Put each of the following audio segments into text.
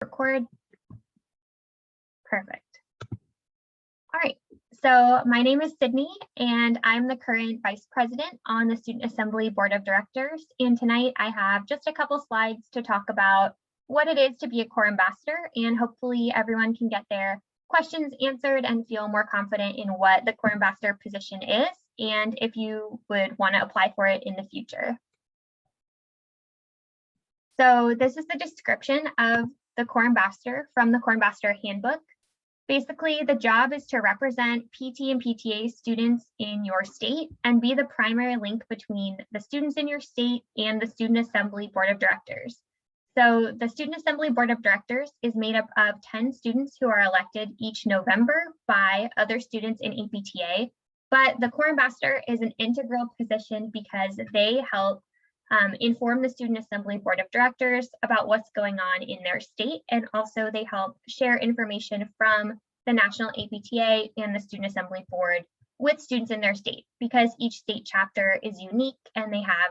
Record. Perfect. All right, so my name is Sydney and I'm the current Vice President on the Student Assembly Board of Directors. And tonight I have just a couple slides to talk about what it is to be a Core Ambassador, and hopefully everyone can get their questions answered and feel more confident in what the Core Ambassador position is, and if you would want to apply for it in the future. So this is the description of the Core Ambassador from the Core Ambassador Handbook. Basically, the job is to represent PT and PTA students in your state and be the primary link between the students in your state and the Student Assembly Board of Directors. So the Student Assembly Board of Directors is made up of 10 students who are elected each November by other students in APTA, but the Core Ambassador is an integral position because they help inform the Student Assembly Board of Directors about what's going on in their state, and also they help share information from the National APTA and the Student Assembly Board with students in their state, because each state chapter is unique and they have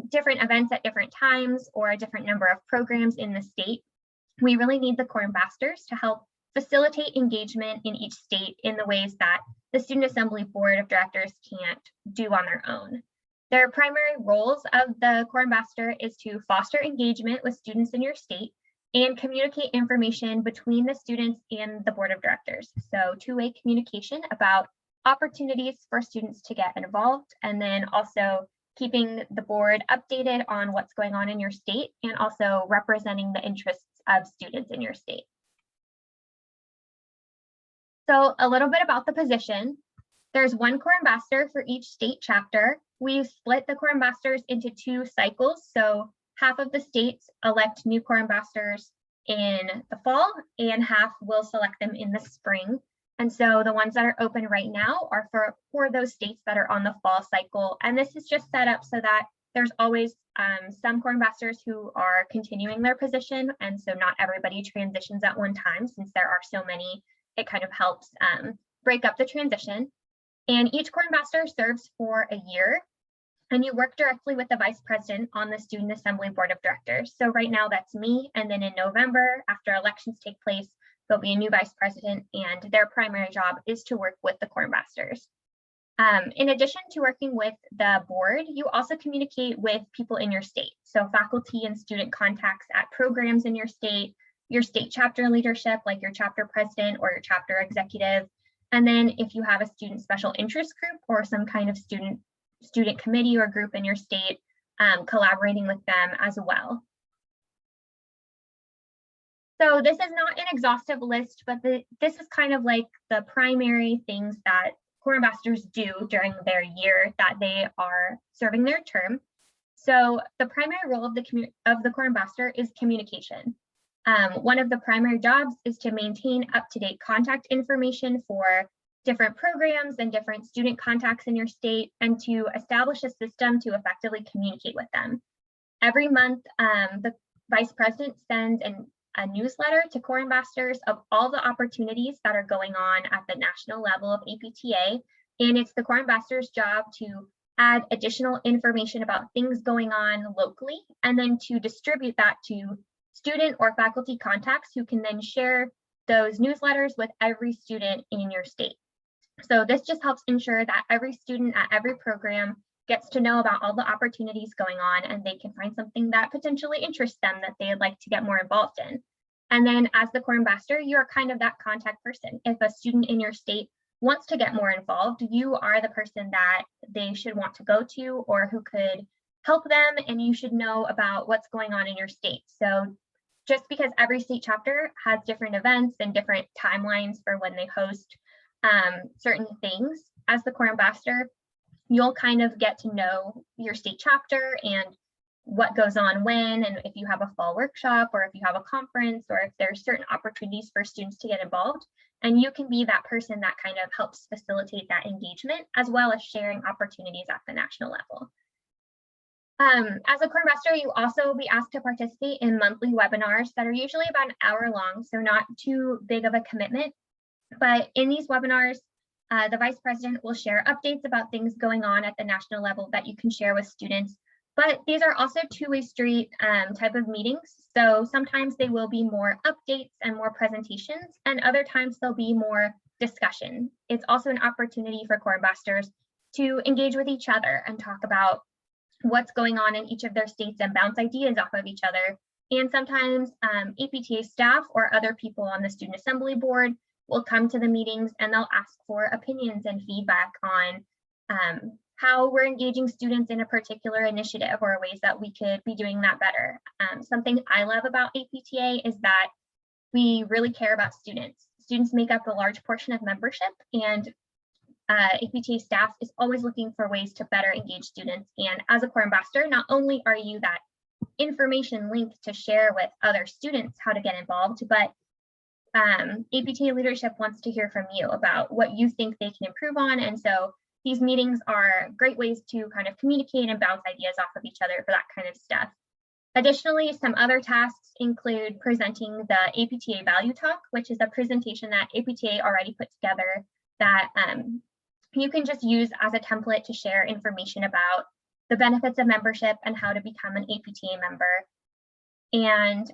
different events at different times or a different number of programs in the state. We really need the Core Ambassadors to help facilitate engagement in each state in the ways that the Student Assembly Board of Directors can't do on their own. Their primary roles of the Core Ambassador is to foster engagement with students in your state and communicate information between the students and the Board of Directors. So two-way communication about opportunities for students to get involved, and then also keeping the board updated on what's going on in your state, and also representing the interests of students in your state. So a little bit about the position. There's one Core Ambassador for each state chapter. We've split the Core Ambassadors into 2 cycles. So half of the states elect new Core Ambassadors in the fall, and half will select them in the spring. And so the ones that are open right now are for those states that are on the fall cycle. And this is just set up so that there's always some Core Ambassadors who are continuing their position. And so not everybody transitions at one time. Since there are so many, it kind of helps break up the transition. And each Core Ambassador serves for a year, and you work directly with the Vice President on the Student Assembly Board of Directors. So right now that's me, and then in November, after elections take place, there'll be a new Vice President, and their primary job is to work with the Core Ambassadors. In addition to working with the board, you also communicate with people in your state. So faculty and student contacts at programs in your state chapter leadership, like your chapter president or your chapter executive. And then if you have a student special interest group or some kind of student committee or group in your state, collaborating with them as well. So this is not an exhaustive list, but this is kind of like the primary things that Core Ambassadors do during their year that they are serving their term. So the primary role of the Core Ambassador is communication. One of the primary jobs is to maintain up-to-date contact information for different programs and different student contacts in your state, and to establish a system to effectively communicate with them. Every month, the Vice President sends a newsletter to Core Ambassadors of all the opportunities that are going on at the national level of APTA, and it's the Core Ambassador's job to add additional information about things going on locally, and then to distribute that to student or faculty contacts who can then share those newsletters with every student in your state. So this just helps ensure that every student at every program gets to know about all the opportunities going on, and they can find something that potentially interests them that they'd like to get more involved in. And then as the Core Ambassador, you're kind of that contact person. If a student in your state wants to get more involved, you are the person that they should want to go to, or who could help them, and you should know about what's going on in your state. So just because every state chapter has different events and different timelines for when they host certain things, as the Core Ambassador, you'll kind of get to know your state chapter and what goes on when, and if you have a fall workshop, or if you have a conference, or if there's certain opportunities for students to get involved. And you can be that person that kind of helps facilitate that engagement, as well as sharing opportunities at the national level. As a Core Ambassador, you also will be asked to participate in monthly webinars that are usually about an hour long, so not too big of a commitment. But in these webinars, the Vice President will share updates about things going on at the national level that you can share with students But these are also two-way street type of meetings. So sometimes they will be more updates and more presentations, and other times they'll be more discussion. It's also an opportunity for core ambassadors to engage with each other and talk about what's going on in each of their states and bounce ideas off of each other. And sometimes APTA staff or other people on the student assembly board will come to the meetings and they'll ask for opinions and feedback on how we're engaging students in a particular initiative or ways that we could be doing that better. Something I love about APTA is that we really care about students. Students make up a large portion of membership, and APTA staff is always looking for ways to better engage students. And as a core ambassador, not only are you that information link to share with other students how to get involved, but APTA leadership wants to hear from you about what you think they can improve on. And so these meetings are great ways to kind of communicate and bounce ideas off of each other for that kind of stuff. Additionally, some other tasks include presenting the APTA Value Talk, which is a presentation that APTA already put together that you can just use as a template to share information about the benefits of membership and how to become an APTA member. And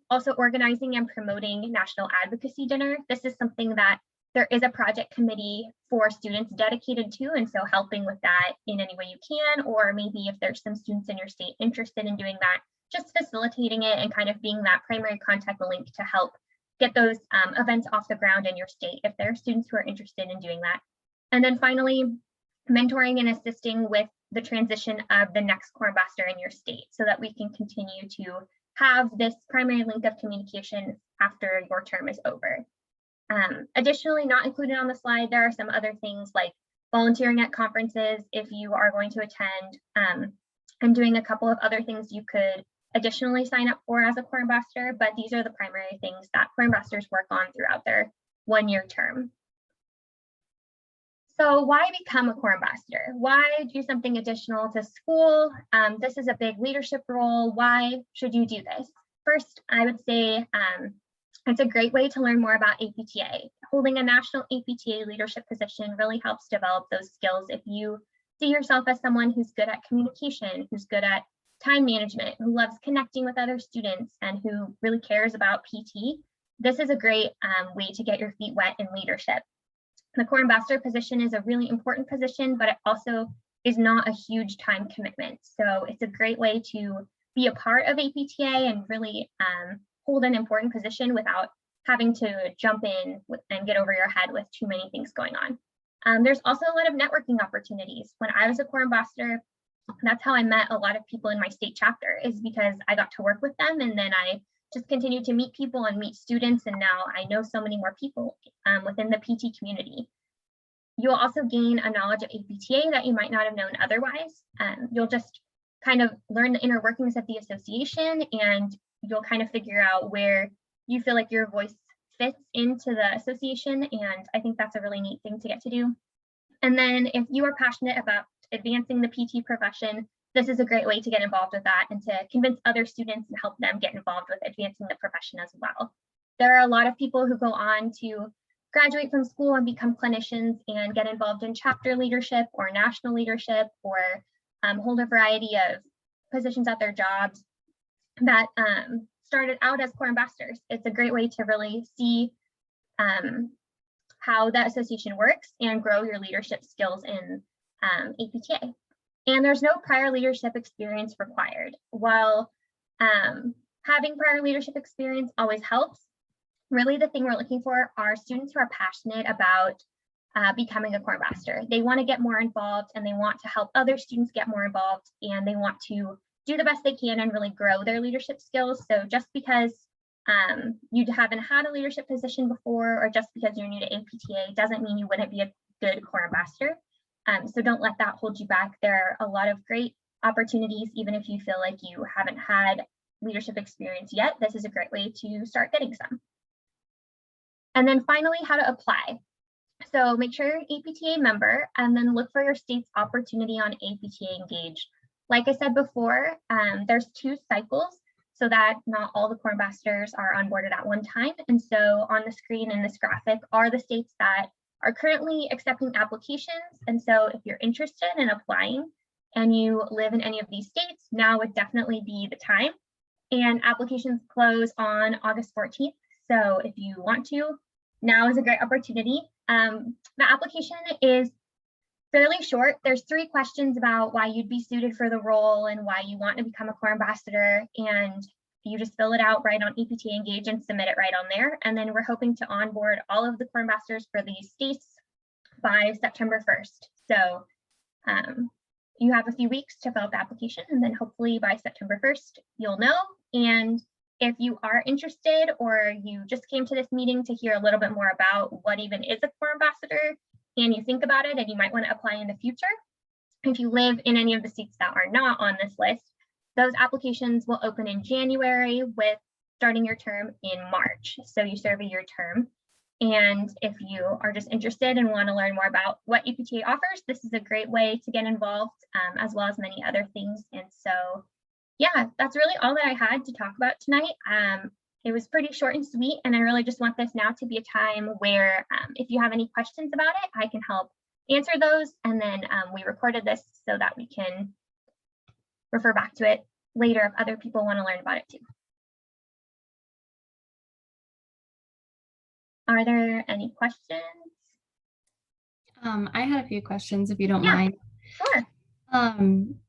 also organizing and promoting National Advocacy Dinner. This is something that there is a project committee for students dedicated to, and so helping with that in any way you can, or maybe if there's some students in your state interested in doing that, just facilitating it and kind of being that primary contact link to help get those events off the ground in your state if there are students who are interested in doing that. And then finally, mentoring and assisting with the transition of the next core ambassador in your state so that we can continue to have this primary link of communication after your term is over. Additionally, not included on the slide, there are some other things like volunteering at conferences if you are going to attend, and doing a couple of other things you could additionally sign up for as a core ambassador, but these are the primary things that core ambassadors work on throughout their one-year term. So why become a core ambassador? Why do something additional to school? This is a big leadership role. Why should you do this? First, I would say it's a great way to learn more about APTA. Holding a national APTA leadership position really helps develop those skills. If you see yourself as someone who's good at communication, who's good at time management, who loves connecting with other students, and who really cares about PT, this is a great way to get your feet wet in leadership. The core ambassador position is a really important position, but it also is not a huge time commitment. So it's a great way to be a part of APTA and really hold an important position without having to jump in and get over your head with too many things going on. There's also a lot of networking opportunities. When I was a core ambassador, that's how I met a lot of people in my state chapter, is because I got to work with them, and then I just continued to meet people and meet students, and now I know so many more people within the PT community. You'll also gain a knowledge of APTA that you might not have known otherwise. You'll just kind of learn the inner workings of the association, and you'll kind of figure out where you feel like your voice fits into the association, and I think that's a really neat thing to get to do. And then if you are passionate about advancing the PT profession, this is a great way to get involved with that and to convince other students and help them get involved with advancing the profession as well. There are a lot of people who go on to graduate from school and become clinicians and get involved in chapter leadership or national leadership, or hold a variety of positions at their jobs that started out as core ambassadors. It's a great way to really see how the association works and grow your leadership skills in APTA. And there's no prior leadership experience required. While having prior leadership experience always helps, really the thing we're looking for are students who are passionate about becoming a core ambassador. They want to get more involved, and they want to help other students get more involved, and they want to do the best they can and really grow their leadership skills. So just because you haven't had a leadership position before, or just because you're new to APTA, doesn't mean you wouldn't be a good core ambassador. So don't let that hold you back. There are a lot of great opportunities, even if you feel like you haven't had leadership experience yet. This is a great way to start getting some. And then finally, how to apply. So make sure you're an APTA member, and then look for your state's opportunity on APTA Engage. Like I said before, there's 2 cycles, so that not all the core ambassadors are onboarded at one time. And so on the screen in this graphic are the states that are currently accepting applications. And so if you're interested in applying, and you live in any of these states, now would definitely be the time. And applications close on August 14th. So if you want to, now is a great opportunity. The application is fairly short. There's 3 questions about why you'd be suited for the role and why you want to become a core ambassador. And you just fill it out right on APTA Engage and submit it right on there. And then we're hoping to onboard all of the core ambassadors for these states by September 1st. So you have a few weeks to fill out the application, and then hopefully by September 1st, you'll know. And if you are interested, or you just came to this meeting to hear a little bit more about what even is a core ambassador, and you think about it and you might want to apply in the future, if you live in any of the states that are not on this list, those applications will open in January with starting your term in March. So you serve a year term. And if you are just interested and want to learn more about what APTA offers, this is a great way to get involved, as well as many other things. And so, yeah, that's really all that I had to talk about tonight. It was pretty short and sweet, and I really just want this now to be a time where if you have any questions about it, I can help answer those. And then we recorded this so that we can refer back to it later if other people want to learn about it too. Are there any questions? I had a few questions, if you don't mind. Sure.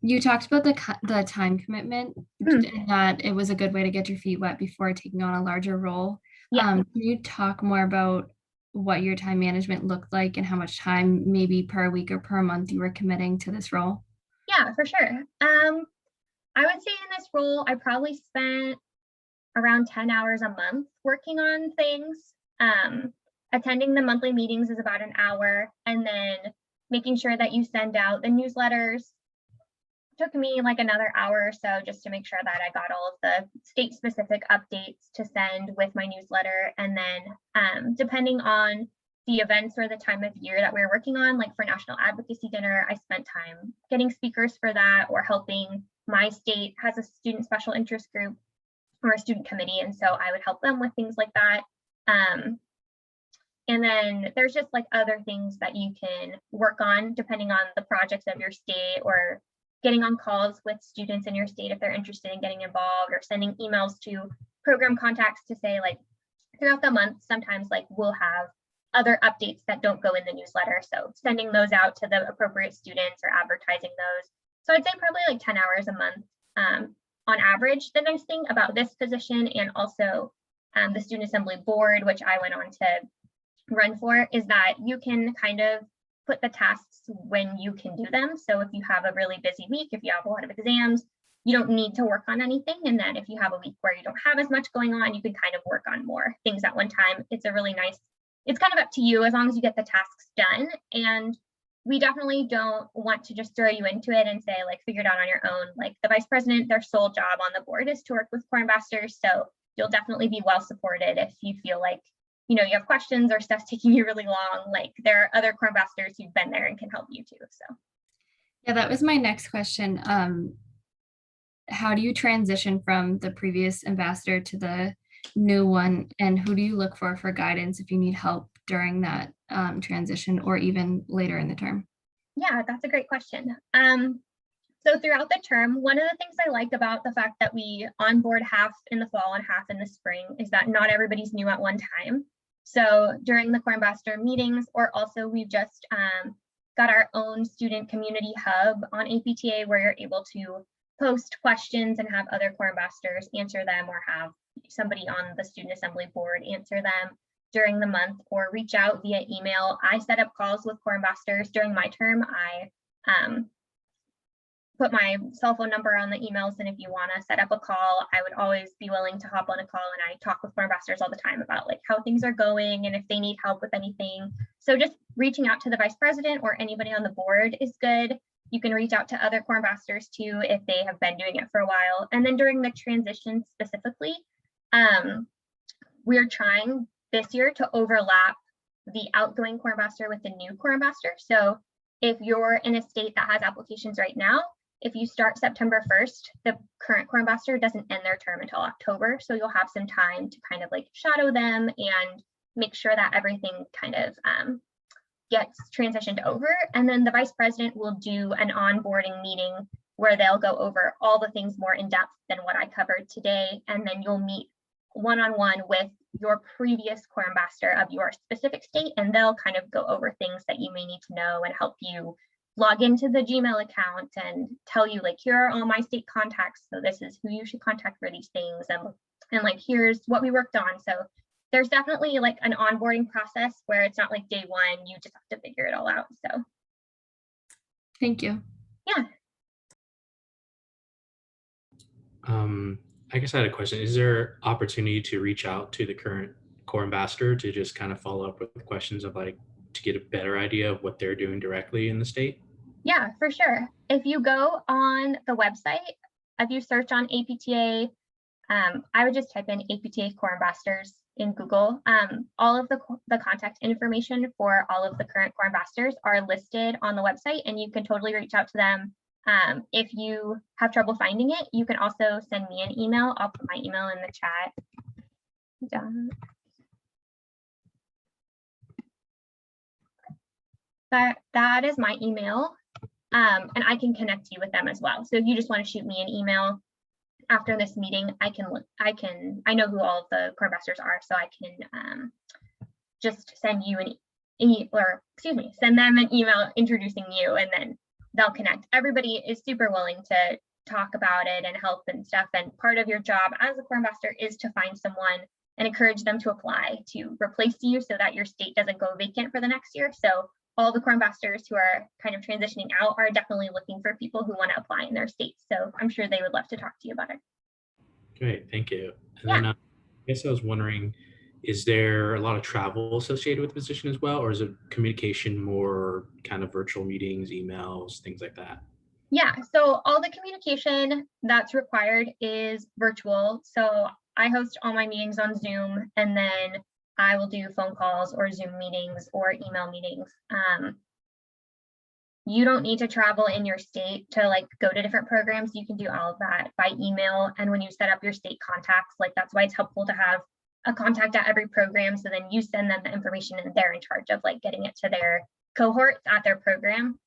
You talked about the time commitment, and that it was a good way to get your feet wet before taking on a larger role. Yeah. Can you talk more about what your time management looked like and how much time, maybe per week or per month, you were committing to this role? Yeah, for sure. I would say in this role, I probably spent around 10 hours a month working on things. Attending the monthly meetings is about an hour, and then making sure that you send out the newsletters took me like another hour or so, just to make sure that I got all of the state specific updates to send with my newsletter. And then depending on the events or the time of year that we were working on, like for National Advocacy Dinner, I spent time getting speakers for that, or helping. My state has a student special interest group or a student committee, and so I would help them with things like that. And then there's just like other things that you can work on depending on the projects of your state, or getting on calls with students in your state if they're interested in getting involved, or sending emails to program contacts to say, like, throughout the month, sometimes like we'll have other updates that don't go in the newsletter. So sending those out to the appropriate students or advertising those. So I'd say probably like 10 hours a month on average. The nice thing about this position, and also the Student Assembly Board, which I went on to run for, is that you can kind of put the tasks when you can do them. So if you have a really busy week, if you have a lot of exams, you don't need to work on anything. And then if you have a week where you don't have as much going on, you can kind of work on more things at one time. It's a really nice, it's kind of up to you as long as you get the tasks done. And we definitely don't want to just throw you into it and say, like, figure it out on your own. Like, the vice president, their sole job on the board is to work with core ambassadors. So you'll definitely be well supported if you feel like, you know, you have questions or stuff's taking you really long. Like, there are other core ambassadors who've been there and can help you too. So yeah, that was my next question. How do you transition from the previous ambassador to the new one, and who do you look for guidance if you need help during that transition, or even later in the term? Yeah, that's a great question. So throughout the term, one of the things I like about the fact that we onboard half in the fall and half in the spring is that not everybody's new at one time. So during the core ambassador meetings, or also we've just got our own student community hub on APTA where you're able to post questions and have other core ambassadors answer them, or have somebody on the Student Assembly Board answer them during the month, or reach out via email. I set up calls with core ambassadors during my term. I put my cell phone number on the emails, and if you want to set up a call, I would always be willing to hop on a call. And I talk with core ambassadors all the time about like how things are going and if they need help with anything. So just reaching out to the vice president or anybody on the board is good. You can reach out to other core ambassadors too if they have been doing it for a while. And then during the transition specifically, we're trying this year to overlap the outgoing core ambassador with the new core ambassador. So if you're in a state that has applications right now, if you start September 1st, the current core ambassador doesn't end their term until October. So you'll have some time to kind of like shadow them and make sure that everything kind of gets transitioned over. And then the vice president will do an onboarding meeting where they'll go over all the things more in depth than what I covered today. And then you'll meet one-on-one with your previous core ambassador of your specific state, and they'll kind of go over things that you may need to know and help you log into the Gmail account and tell you, like, here are all my state contacts, so this is who you should contact for these things, and like, here's what we worked on. So there's definitely like an onboarding process where it's not like day one, you just have to figure it all out. So Thank you. yeah. I guess I had a question. Is there opportunity to reach out to the current core ambassador to just kind of follow up with questions of like to get a better idea of what they're doing directly in the state? Yeah, for sure. If you go on the website, if you search on APTA, I would just type in APTA core ambassadors in Google. All of the contact information for all of the current core ambassadors are listed on the website, and you can totally reach out to them. If you have trouble finding it, you can also send me an email. I'll put my email in the chat. That is my email, and I can connect you with them as well. So if you just want to shoot me an email after this meeting, I know who all of the core ambassadors are, so I can just send you send them an email introducing you, and then they'll connect. Everybody is super willing to talk about it and help and stuff. And part of your job as a core ambassador is to find someone and encourage them to apply to replace you so that your state doesn't go vacant for the next year. So all the core ambassadors who are kind of transitioning out are definitely looking for people who want to apply in their states. So I'm sure they would love to talk to you about it. Great, thank you. And Yeah. then I guess I was wondering, is there a lot of travel associated with the position as well, or is it communication more kind of virtual meetings, emails, things like that? Yeah, so all the communication that's required is virtual. So I host all my meetings on Zoom, and then I will do phone calls or Zoom meetings or email meetings. You don't need to travel in your state to like go to different programs. You can do all of that by email. And when you set up your state contacts, like that's why it's helpful to have a contact at every program. So then you send them the information and they're in charge of like getting it to their cohorts at their program.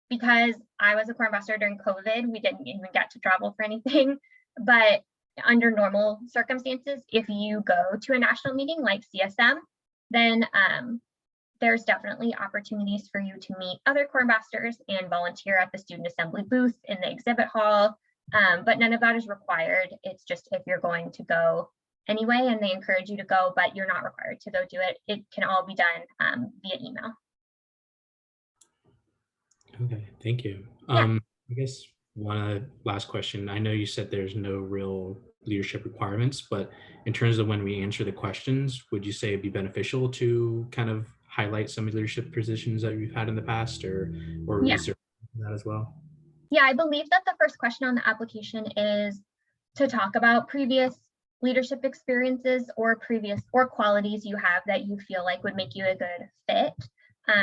Because I was a core ambassador during COVID, we didn't even get to travel for anything. But under normal circumstances, if you go to a national meeting like CSM, then there's definitely opportunities for you to meet other core ambassadors and volunteer at the student assembly booth in the exhibit hall. But none of that is required. It's just if you're going to go anyway and they encourage you to go, but you're not required to go do it. It can all be done via email. Okay, thank you. Yeah. I guess one last question. I know you said there's no real leadership requirements, but in terms of when we answer the questions, would you say it'd be beneficial to kind of highlight some leadership positions that we've had in the past, or Yeah. is there that as well? Yeah, I believe that the first question on the application is to talk about previous leadership experiences or qualities you have that you feel like would make you a good fit.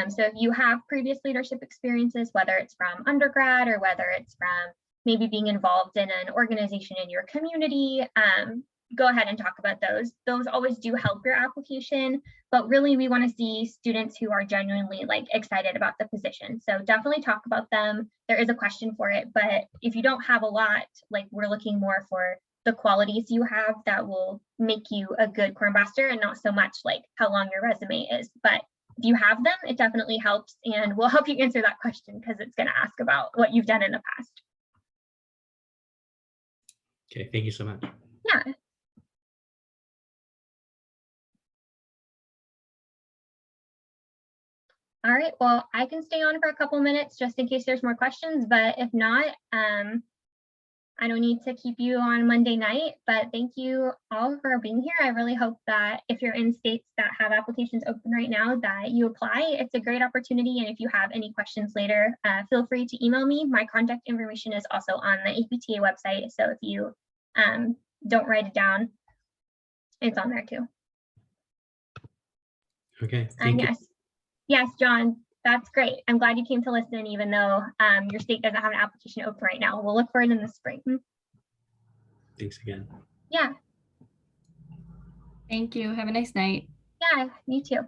So if you have previous leadership experiences, whether it's from undergrad or whether it's from maybe being involved in an organization in your community, go ahead and talk about those. Those always do help your application, but really we want to see students who are genuinely like excited about the position. So definitely talk about them. There is a question for it, but if you don't have a lot, like we're looking more for the qualities you have that will make you a good core ambassador and not so much like how long your resume is. But if you have them, it definitely helps and will help you answer that question because it's going to ask about what you've done in the past. Okay, thank you so much. Yeah. All right, well, I can stay on for a couple minutes just in case there's more questions, but if not, I don't need to keep you on Monday night, but thank you all for being here. I really hope that if you're in states that have applications open right now, that you apply. It's a great opportunity. And if you have any questions later, feel free to email me. My contact information is also on the APTA website. So if you don't write it down, it's on there too. Okay, thank you. Yes, John. That's great. I'm glad you came to listen, even though your state doesn't have an application open right now. We'll look for it in the spring. Thanks again. Yeah. Thank you. Have a nice night. Yeah, you too.